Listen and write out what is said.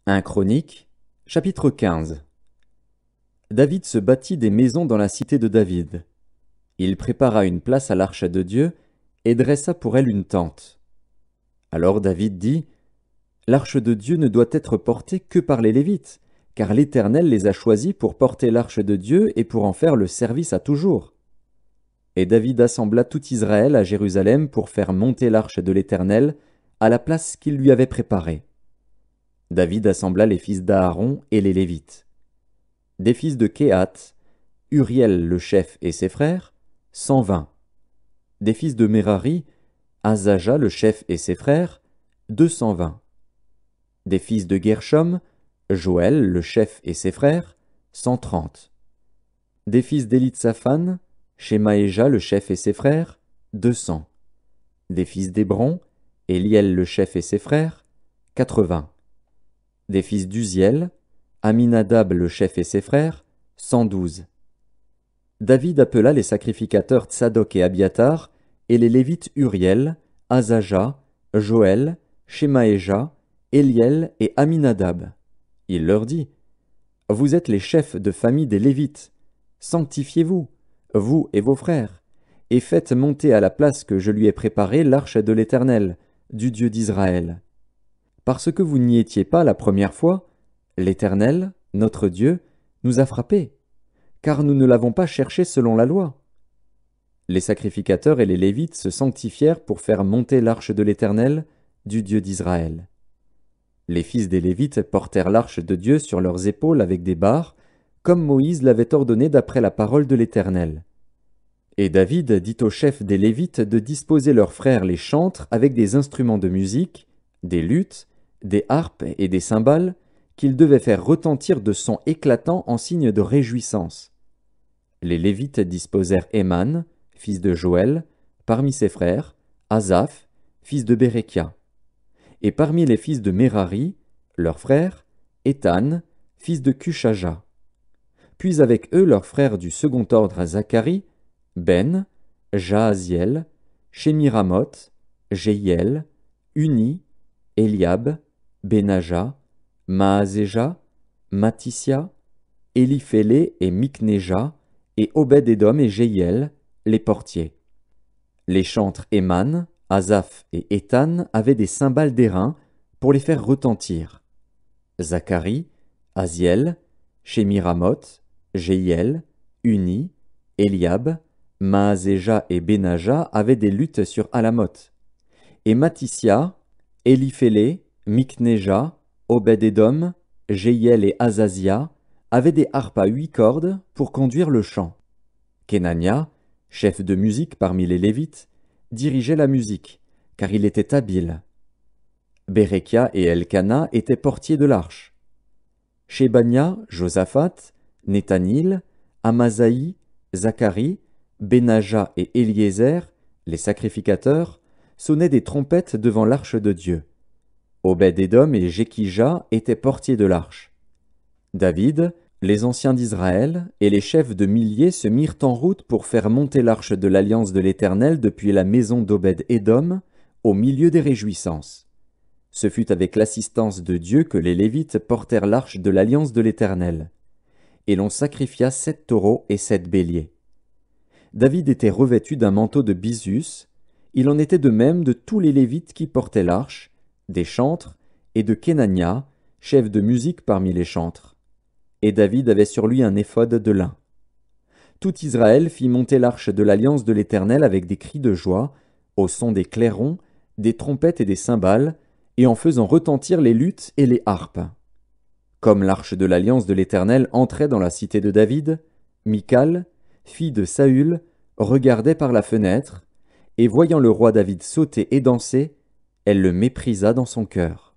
1 Chroniques, chapitre 15. David se bâtit des maisons dans la cité de David. Il prépara une place à l'arche de Dieu et dressa pour elle une tente. Alors David dit, « L'arche de Dieu ne doit être portée que par les Lévites, car l'Éternel les a choisis pour porter l'arche de Dieu et pour en faire le service à toujours. » Et David assembla tout Israël à Jérusalem pour faire monter l'arche de l'Éternel à la place qu'il lui avait préparée. David assembla les fils d'Aaron et les Lévites. Des fils de Kehath, Uriel le chef et ses frères, 120. Des fils de Merari, Azaja le chef et ses frères, 220. Des fils de Gershom, Joël le chef et ses frères, 130. Des fils d'Élitsaphan, Shemaéja le chef et ses frères, 200. Des fils d'Hébron, Éliel le chef et ses frères, 80. Des fils d'Uziel, Aminadab le chef et ses frères, 112. David appela les sacrificateurs Tsadok et Abiatar, et les Lévites Uriel, Azaja, Joël, Shemaéja, Éliel et Aminadab. Il leur dit, « Vous êtes les chefs de famille des Lévites. Sanctifiez-vous, vous et vos frères, et faites monter à la place que je lui ai préparée l'arche de l'Éternel, du Dieu d'Israël. Parce que vous n'y étiez pas la première fois, l'Éternel, notre Dieu, nous a frappés, car nous ne l'avons pas cherché selon la loi. » Les sacrificateurs et les Lévites se sanctifièrent pour faire monter l'arche de l'Éternel, du Dieu d'Israël. Les fils des Lévites portèrent l'arche de Dieu sur leurs épaules avec des barres, comme Moïse l'avait ordonné d'après la parole de l'Éternel. Et David dit aux chefs des Lévites de disposer leurs frères les chantres avec des instruments de musique, des luths, des harpes et des cymbales, qu'ils devaient faire retentir de sons éclatants en signe de réjouissance. Les Lévites disposèrent Éman, fils de Joël, parmi ses frères, Asaph, fils de Bérekia. Et parmi les fils de Merari, leurs frères, Étan, fils de Cushaja. Puis avec eux leurs frères du second ordre Zacharie, Ben, Jaaziel, Shemiramoth, Jéhiel, Uni, Eliab, Benaja, Maazéja, Matissia, Éliphélé et Miknéja, et Obed-Édom et Jéhiel, les portiers. Les chantres Éman, Asaph et Étan avaient des cymbales d'airain pour les faire retentir. Zacharie, Aziel, Shemiramoth, Jéhiel, Uni, Eliab, Maazéja et Benaja avaient des luths sur Alamoth. Et Matissia, Éliphélé, Miknéja, Obed-Édom, Jéhiel et Azazia avaient des harpes à 8 cordes pour conduire le chant. Kenania, chef de musique parmi les Lévites, dirigeait la musique, car il était habile. Bérekia et Elkana étaient portiers de l'arche. Shébania, Josaphat, Nethanil, Amasaï, Zacharie, Benaja et Éliézer, les sacrificateurs, sonnaient des trompettes devant l'arche de Dieu. Obed-Édom et Jékija étaient portiers de l'arche. David, les anciens d'Israël et les chefs de milliers se mirent en route pour faire monter l'arche de l'alliance de l'Éternel depuis la maison d'Obed-Édom au milieu des réjouissances. Ce fut avec l'assistance de Dieu que les Lévites portèrent l'arche de l'alliance de l'Éternel. Et l'on sacrifia 7 taureaux et 7 béliers. David était revêtu d'un manteau de bisus, il en était de même de tous les Lévites qui portaient l'arche, des chantres, et de Kenania, chef de musique parmi les chantres. Et David avait sur lui un éphod de lin. Tout Israël fit monter l'arche de l'alliance de l'Éternel avec des cris de joie, au son des clairons, des trompettes et des cymbales, et en faisant retentir les luths et les harpes. Comme l'arche de l'alliance de l'Éternel entrait dans la cité de David, Michal, fille de Saül, regardait par la fenêtre, et voyant le roi David sauter et danser, elle le méprisa dans son cœur.